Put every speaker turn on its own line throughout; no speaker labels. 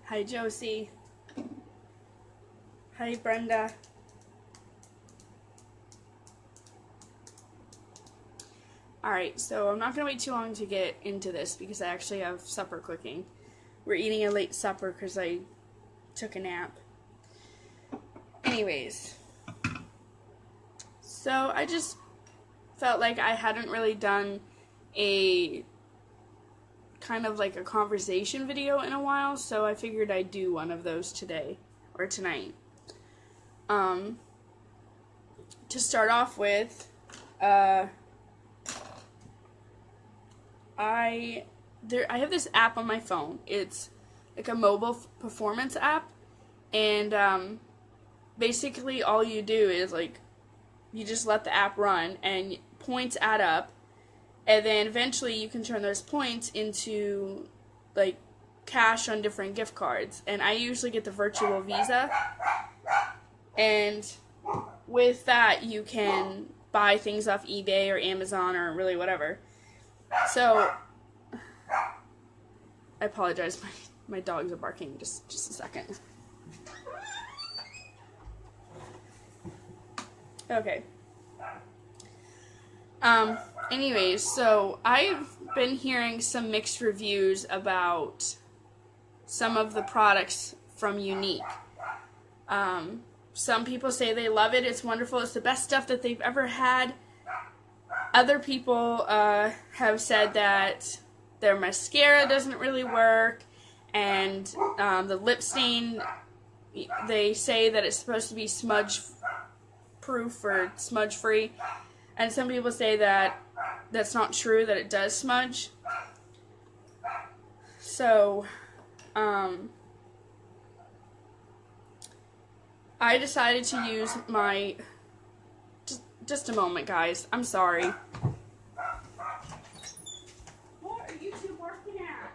Hi, Josie. Hi, Brenda. Alright, so I'm not going to wait too long to get into this because I actually have supper cooking. We're eating a late supper because I took a nap. Anyways, so I just felt like I hadn't really done a kind of like a conversation video in a while, so I figured I'd do one of those today or tonight. To start off with, I have this app on my phone. It's like a mobile performance app, and basically all you do is like you just let the app run and points add up, and then eventually you can turn those points into like cash on different gift cards. And I usually get the virtual Visa, and with that you can buy things off eBay or Amazon or really whatever. So I apologize, my dogs are barking. Just a second. Okay. Anyways, so I've been hearing some mixed reviews about some of the products from Unique. Some people say they love it, it's wonderful, it's the best stuff that they've ever had. Other people have said that their mascara doesn't really work, and the lip stain, they say that it's supposed to be smudge proof or smudge free, and some people say that that's not true, that it does smudge. So I decided to use my just a moment, guys, I'm sorry. What are you two barking at?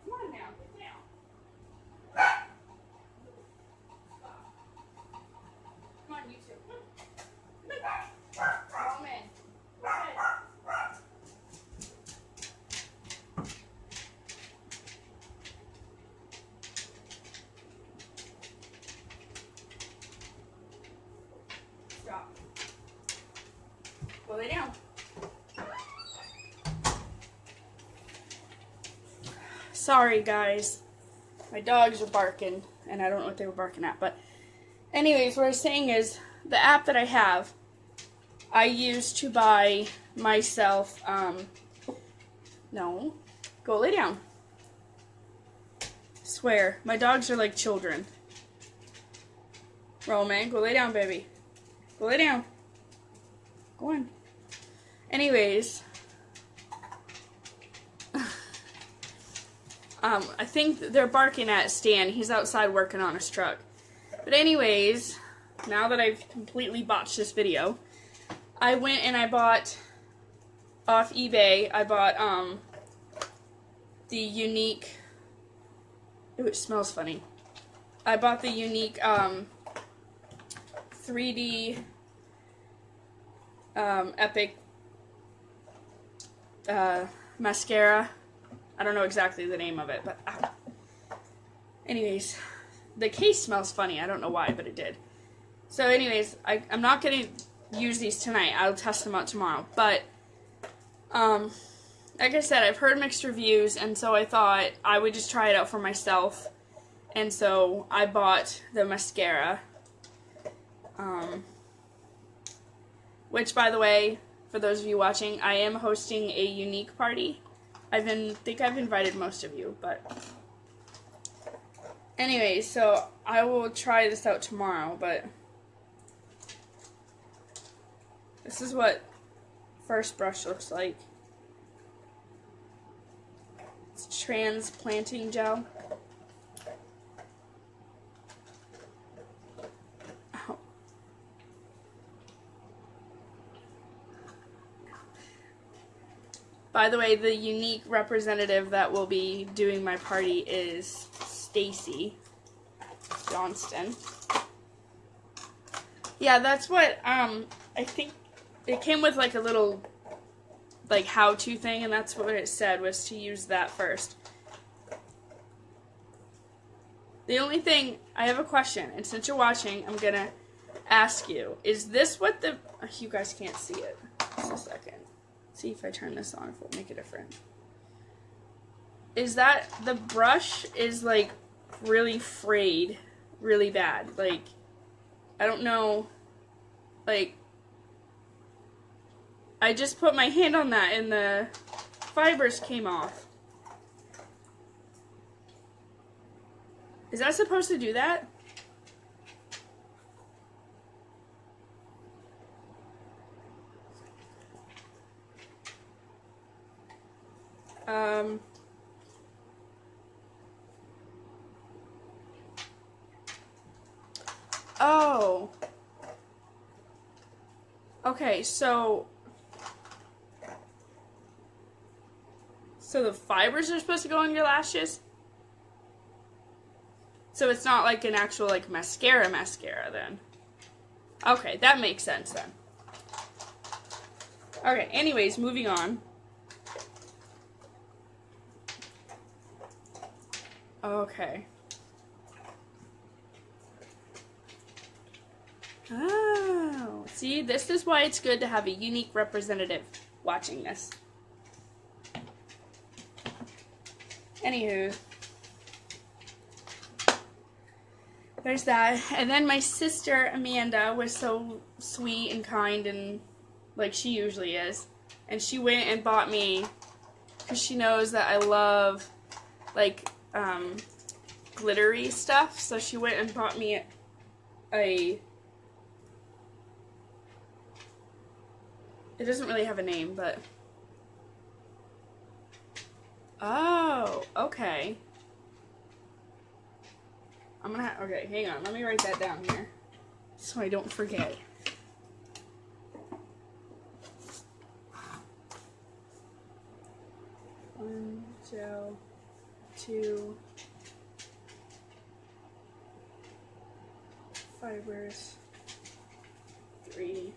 Come on now, get down. Come on, you two. Come in. Go ahead. Stop. Go lay down. Sorry, guys. My dogs are barking, and I don't know what they were barking at, but anyways, what I was saying is, the app that I have, I use to buy myself, no, go lay down. Swear, my dogs are like children. Roman, go lay down, baby. Go lay down. Go on. Anyways, I think they're barking at Stan. He's outside working on his truck. But anyways, now that I've completely botched this video, I went and I bought off eBay. I bought the Unique. Ooh, it smells funny. I bought the Unique 3D Epic mascara. I don't know exactly the name of it, but anyways, the case smells funny. I don't know why, but it did. So anyways, I'm not going to use these tonight. I'll test them out tomorrow. But like I said, I've heard mixed reviews, and so I thought I would just try it out for myself. And so I bought the mascara. Which, by the way, for those of you watching, I am hosting a Unique party. I think I've invited most of you, but anyways, so I will try this out tomorrow, but this is what first brush looks like. It's transplanting gel. Oh. By the way, the Unique representative that will be doing my party is Stacy Johnston. Yeah, that's what, I think it came with like a little, like, how-to thing, and that's what it said, was to use that first. The only thing, I have a question, and since you're watching, I'm gonna ask you, is this what the, you guys can't see it, just a second, see if I turn this on, if it'll make a difference. Is that, the brush is like really frayed, really bad, like, I don't know, like, I just put my hand on that and the fibers came off. Is that supposed to do that? Oh. Okay, so the fibers are supposed to go on your lashes? So it's not like an actual like mascara then. Okay, that makes sense then. Okay, anyways, moving on. Okay. Oh, see, this is why it's good to have a unique representative watching this. Anywho, there's that. And then my sister Amanda was so sweet and kind, and like she usually is, and she went and bought me, because she knows that I love like glittery stuff, so she went and bought me a, it doesn't really have a name, but oh, okay. I'm gonna okay, hang on, let me write that down here so I don't forget. One gel, two fibers, three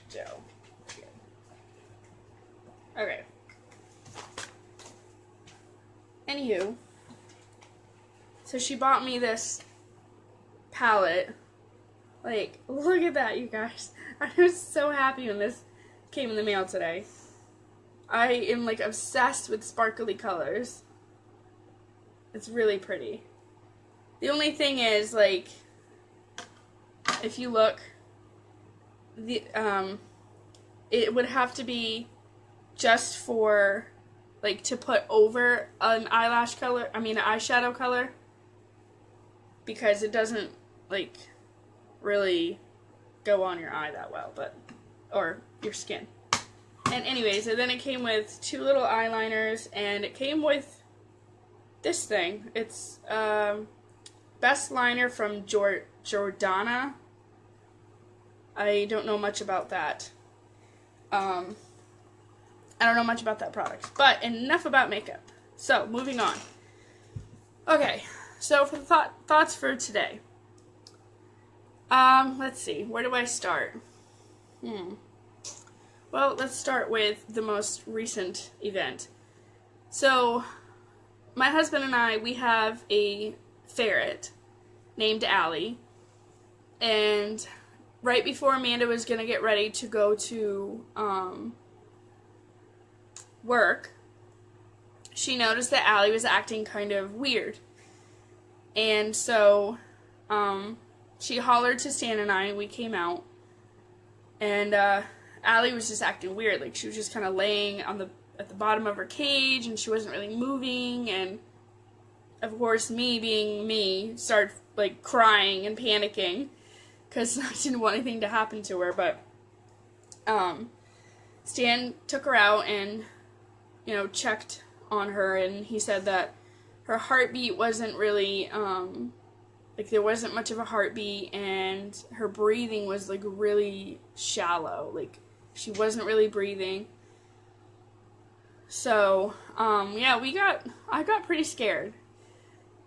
gel. Okay. Anywho, so she bought me this palette. Like, look at that, you guys. I was so happy when this came in the mail today. I am like obsessed with sparkly colors. It's really pretty. The only thing is, like, if you look, the it would have to be just for, like, to put over an eyelash color, an eyeshadow color, because it doesn't, like, really go on your eye that well, but, or your skin. And anyways, and then it came with two little eyeliners, and it came with this thing. It's, Best Liner from Jordana. I don't know much about that. I don't know much about that product. But enough about makeup. So, moving on. Okay, so for the thoughts for today. Let's see. Where do I start? Well, let's start with the most recent event. So, my husband and I, we have a ferret named Allie. And right before Amanda was going to get ready to go to work, she noticed that Allie was acting kind of weird. And so she hollered to Stan and I, and we came out. And Allie was just acting weird. Like, she was just kind of laying at the bottom of her cage, and she wasn't really moving. And of course, me being me, started like crying and panicking because I didn't want anything to happen to her. But Stan took her out and, you know, checked on her, and he said that her heartbeat wasn't really, like, there wasn't much of a heartbeat, and her breathing was, like, really shallow. Like, she wasn't really breathing. So, yeah, I got pretty scared.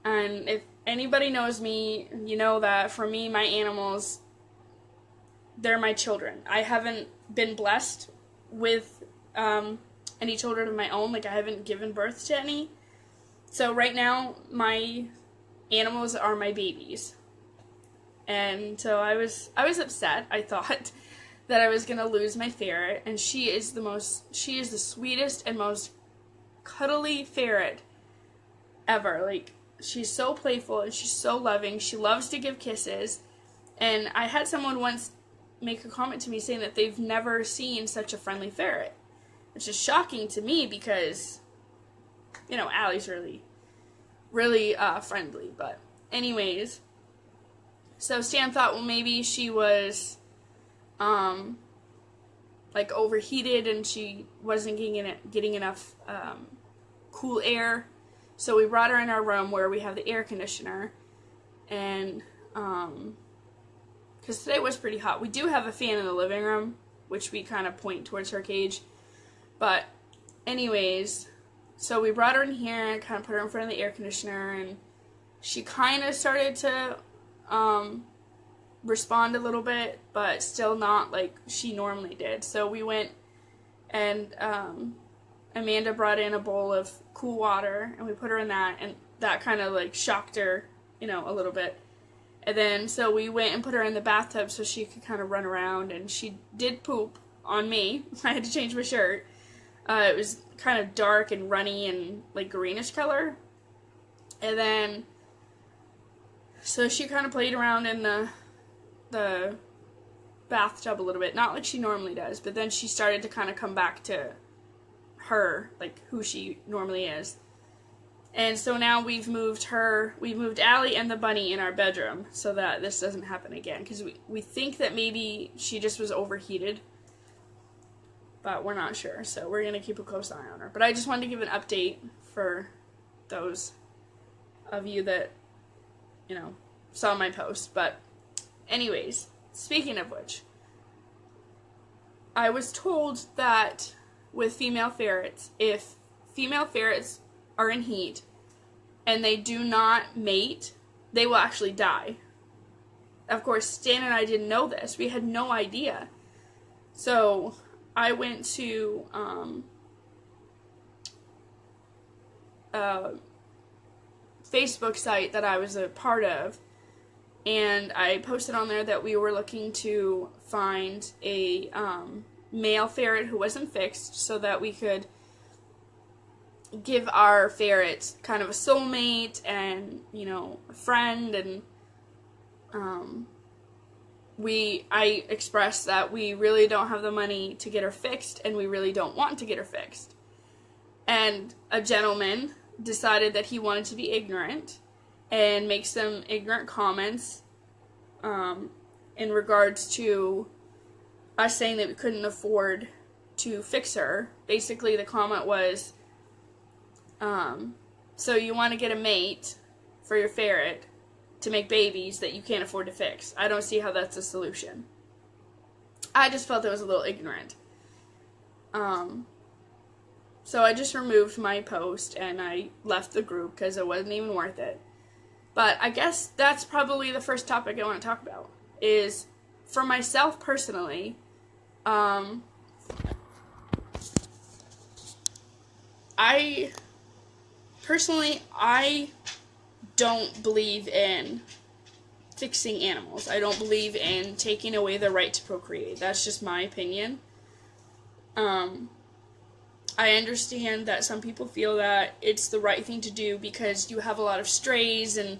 And if anybody knows me, you know that for me, my animals, they're my children. I haven't been blessed with any children of my own. Like, I haven't given birth to any. So right now, my animals are my babies. And so I was upset. I thought that I was going to lose my ferret, and she is the sweetest and most cuddly ferret ever. Like, she's so playful and she's so loving. She loves to give kisses. And I had someone once make a comment to me saying that they've never seen such a friendly ferret, which is shocking to me because, you know, Allie's really friendly. But anyways, so Stan thought, well, maybe she was like overheated and she wasn't getting enough cool air. So we brought her in our room where we have the air conditioner, and because today was pretty hot. We do have a fan in the living room, which we kind of point towards her cage. But anyways, so we brought her in here and kind of put her in front of the air conditioner, and she kind of started to respond a little bit, but still not like she normally did. So we went and Amanda brought in a bowl of cool water, and we put her in that, and that kind of like shocked her, you know, a little bit. And then so we went and put her in the bathtub so she could kind of run around, and she did poop on me. I had to change my shirt. It was kind of dark and runny and like greenish color. And then so she kind of played around in the bathtub a little bit, not like she normally does, but then she started to kind of come back to her, like who she normally is. And so now we've moved Allie and the bunny in our bedroom so that this doesn't happen again, because we think that maybe she just was overheated, but we're not sure, so we're going to keep a close eye on her. But I just wanted to give an update for those of you that, you know, saw my post. But anyways, speaking of which, I was told that with female ferrets, if female ferrets are in heat and they do not mate, they will actually die. Of course, Stan and I didn't know this. We had no idea. So I went to a Facebook site that I was a part of, and I posted on there that we were looking to find a male ferret who wasn't fixed so that we could give our ferret kind of a soulmate and, you know, a friend. And I expressed that we really don't have the money to get her fixed, and we really don't want to get her fixed. And a gentleman decided that he wanted to be ignorant and make some ignorant comments in regards to us saying that we couldn't afford to fix her. Basically, the comment was, so you want to get a mate for your ferret to make babies that you can't afford to fix. I don't see how that's a solution. I just felt it was a little ignorant. So I just removed my post and I left the group because it wasn't even worth it. But I guess that's probably the first topic I want to talk about, is for myself personally, I don't believe in fixing animals. I don't believe in taking away the right to procreate. That's just my opinion. I understand that some people feel that it's the right thing to do because you have a lot of strays and,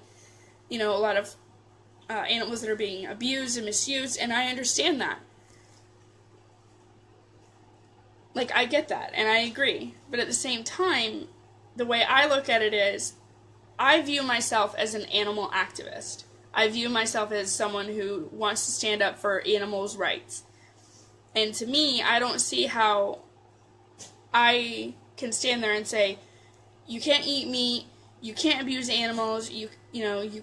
you know, a lot of animals that are being abused and misused, and I understand that. Like, I get that, and I agree. But at the same time, the way I look at it is, I view myself as an animal activist. I view myself as someone who wants to stand up for animals' rights. And to me, I don't see how I can stand there and say, you can't eat meat, you can't abuse animals, you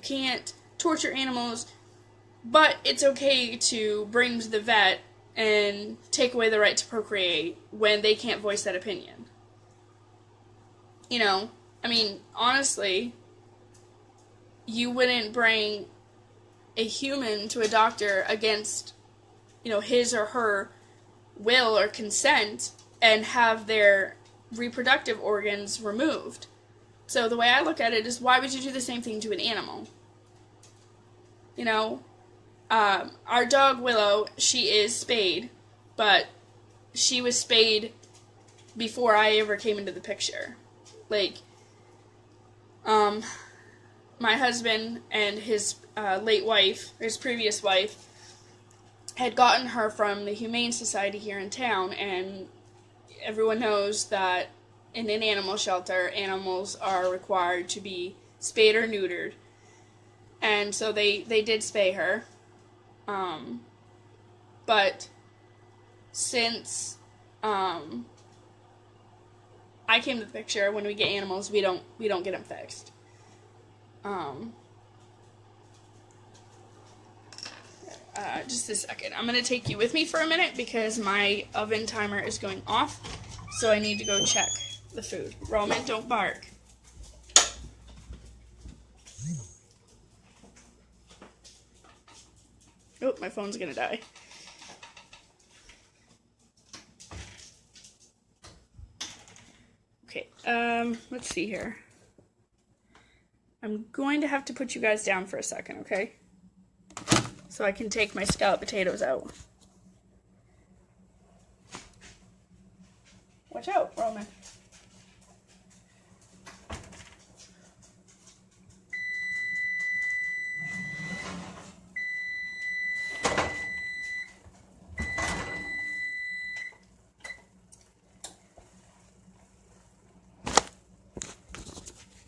can't torture animals, but it's okay to bring them to the vet and take away the right to procreate when they can't voice that opinion. You know, I mean, honestly, you wouldn't bring a human to a doctor against, you know, his or her will or consent and have their reproductive organs removed. So the way I look at it is, why would you do the same thing to an animal? You know, our dog Willow, she is spayed, but she was spayed before I ever came into the picture. Like, my husband and his late wife, his previous wife, had gotten her from the Humane Society here in town, and everyone knows that in an animal shelter, animals are required to be spayed or neutered. And so they did spay her. But since I came to the picture, when we get animals, we don't get them fixed. Just a second. I'm going to take you with me for a minute because my oven timer is going off, so I need to go check the food. Roman, don't bark. Oh, my phone's going to die. Okay, let's see here. I'm going to have to put you guys down for a second, okay? So I can take my scalloped potatoes out. Watch out, Roman.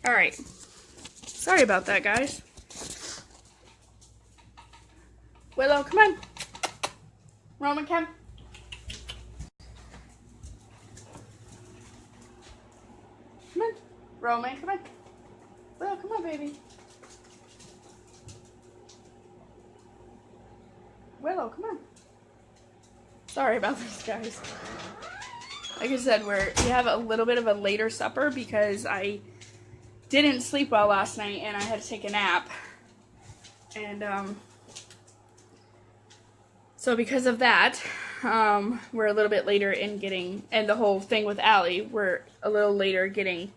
Alright. Sorry about that, guys. Willow, come on. Roman, come. Come on. Roman, come on. Willow, come on, baby. Willow, come on. Sorry about this, guys. Like I said, we have a little bit of a later supper because I didn't sleep well last night and I had to take a nap. And, so because of that, we're a little bit later in getting, and the whole thing with Allie, we're a little later getting.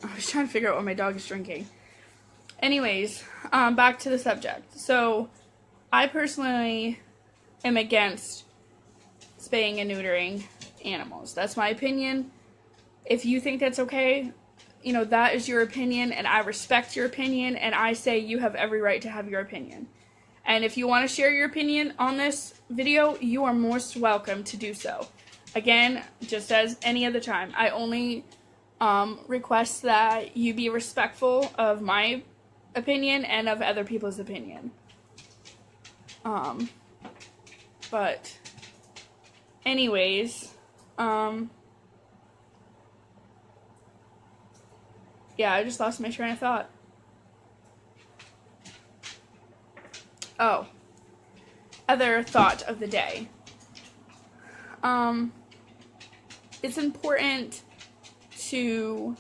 I was trying to figure out what my dog is drinking. Anyways, back to the subject. So, I personally am against spaying and neutering animals. That's my opinion. If you think that's okay, you know, that is your opinion, and I respect your opinion, and I say you have every right to have your opinion. And if you want to share your opinion on this video, you are most welcome to do so. Again, just as any other time, I only request that you be respectful of my opinion and of other people's opinion. But anyways, yeah, I just lost my train of thought. Oh, other thought of the day. It's important to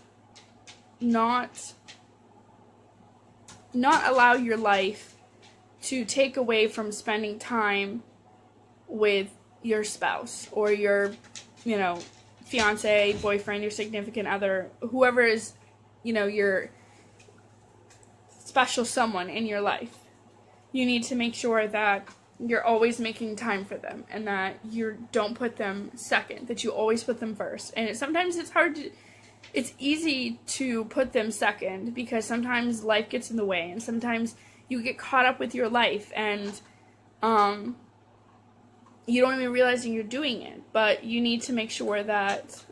not allow your life to take away from spending time with your spouse or your, you know, fiance, boyfriend, your significant other, whoever is, you know, your special someone in your life. You need to make sure that you're always making time for them and that you don't put them second, that you always put them first. And sometimes it's hard to, it's easy to put them second because sometimes life gets in the way and sometimes you get caught up with your life and you don't even realize you're doing it. But you need to make sure that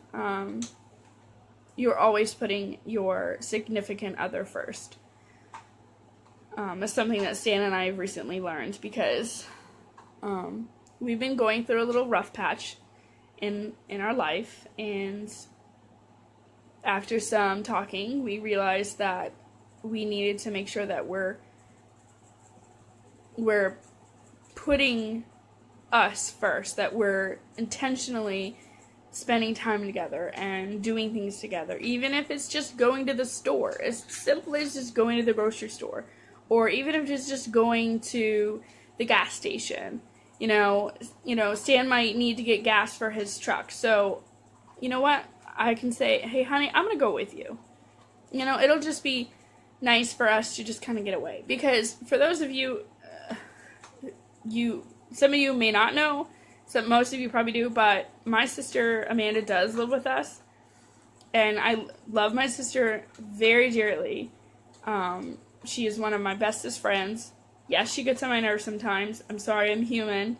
you're always putting your significant other first. It's something that Stan and I have recently learned because we've been going through a little rough patch in our life, and after some talking, we realized that we needed to make sure that we're putting us first, that we're intentionally spending time together and doing things together, even if it's just going to the store, as simple as just going to the grocery store, or even if it's just going to the gas station Stan might need to get gas for his truck. So, you know what? I can say, hey, honey, I'm going to go with you. It'll just be nice for us to just kind of get away. Because for those of you, some of you may not know, most of you probably do, but my sister Amanda does live with us. And I love my sister very dearly. She is one of my bestest friends. Yes, she gets on my nerves sometimes. I'm sorry, I'm human.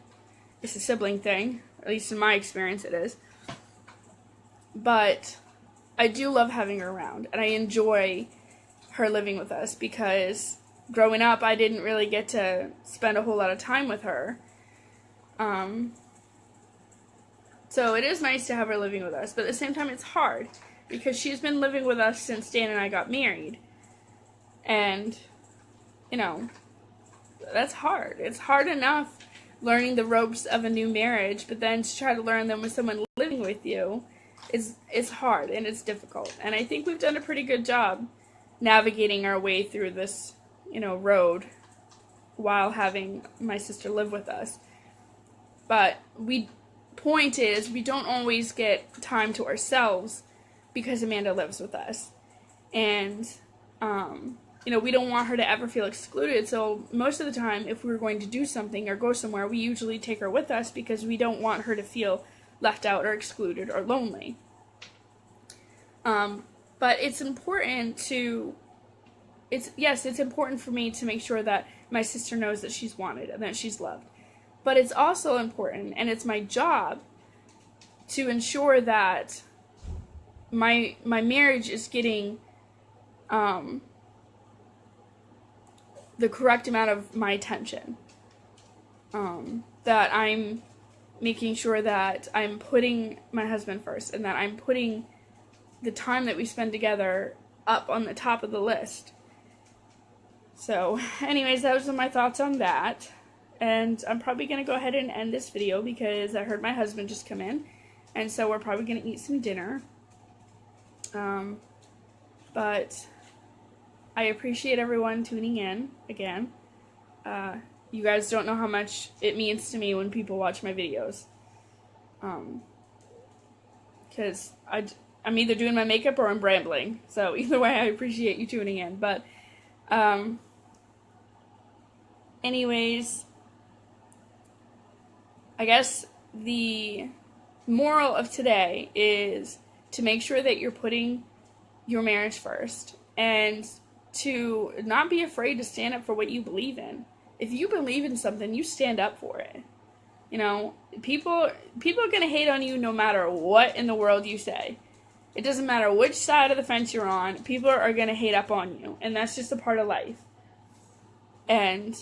It's a sibling thing. At least in my experience it is. But I do love having her around. And I enjoy her living with us because growing up I didn't really get to spend a whole lot of time with her. So it is nice to have her living with us. But at the same time it's hard. Because she's been living with us since Dan and I got married. And, that's hard. It's hard enough learning the ropes of a new marriage, but then to try to learn them with someone living with you is hard and it's difficult. And I think we've done a pretty good job navigating our way through this, road while having my sister live with us. But point is, we don't always get time to ourselves because Amanda lives with us. And, we don't want her to ever feel excluded. So most of the time, if we're going to do something or go somewhere, we usually take her with us because we don't want her to feel left out or excluded or lonely. But it's important it's important for me to make sure that my sister knows that she's wanted and that she's loved. But it's also important, and it's my job, to ensure that my marriage is getting the correct amount of my attention. That I'm making sure that I'm putting my husband first and that I'm putting the time that we spend together up on the top of the list. So, anyways, those are my thoughts on that. And I'm probably going to go ahead and end this video because I heard my husband just come in. And so we're probably going to eat some dinner. But I appreciate everyone tuning in again. You guys don't know how much it means to me when people watch my videos. Because I'm either doing my makeup or I'm rambling. So either way, I appreciate you tuning in. But anyways, I guess the moral of today is to make sure that you're putting your marriage first and to not be afraid to stand up for what you believe in. If you believe in something, you stand up for it. People are going to hate on you no matter what in the world you say. It doesn't matter which side of the fence you're on, people are going to hate up on you, and that's just a part of life. And,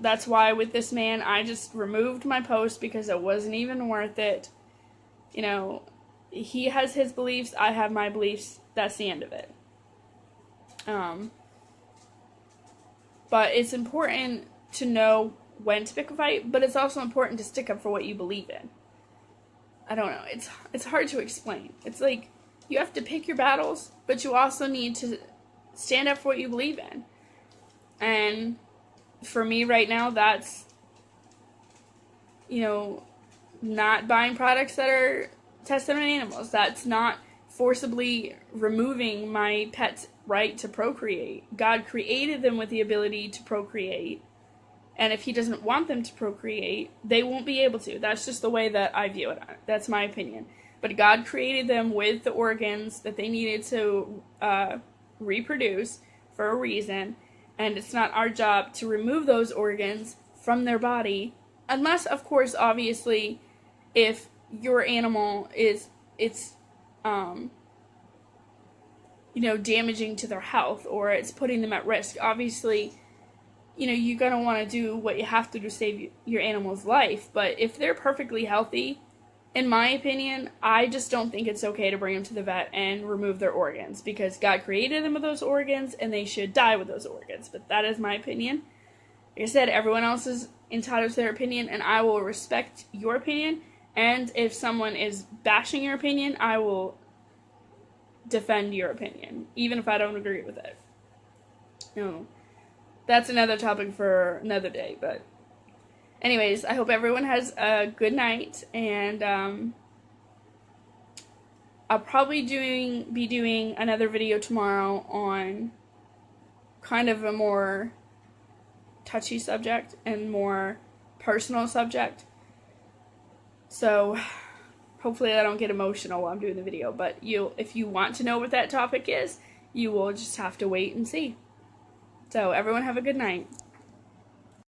that's why with this man, I just removed my post because it wasn't even worth it. He has his beliefs, I have my beliefs, that's the end of it. But it's important to know when to pick a fight, but it's also important to stick up for what you believe in. I don't know, it's hard to explain. It's like, you have to pick your battles, but you also need to stand up for what you believe in. And for me right now, that's, not buying products that are tested on animals. That's not forcibly removing my pet's right to procreate. God created them with the ability to procreate. And if he doesn't want them to procreate, they won't be able to. That's just the way that I view it. That's my opinion. But God created them with the organs that they needed to reproduce for a reason. And it's not our job to remove those organs from their body. Unless, of course, obviously, if your animal is, damaging to their health or it's putting them at risk. Obviously, you're going to want to do what you have to save your animal's life. But if they're perfectly healthy, in my opinion, I just don't think it's okay to bring them to the vet and remove their organs. Because God created them with those organs and they should die with those organs. But that is my opinion. Like I said, everyone else is entitled to their opinion and I will respect your opinion. And if someone is bashing your opinion, I will defend your opinion, even if I don't agree with it. That's another topic for another day, but Anyways, I hope everyone has a good night, and I'll probably be doing another video tomorrow on kind of a more touchy subject and more personal subject. So hopefully I don't get emotional while I'm doing the video, but if you want to know what that topic is, you will just have to wait and see. So everyone have a good night.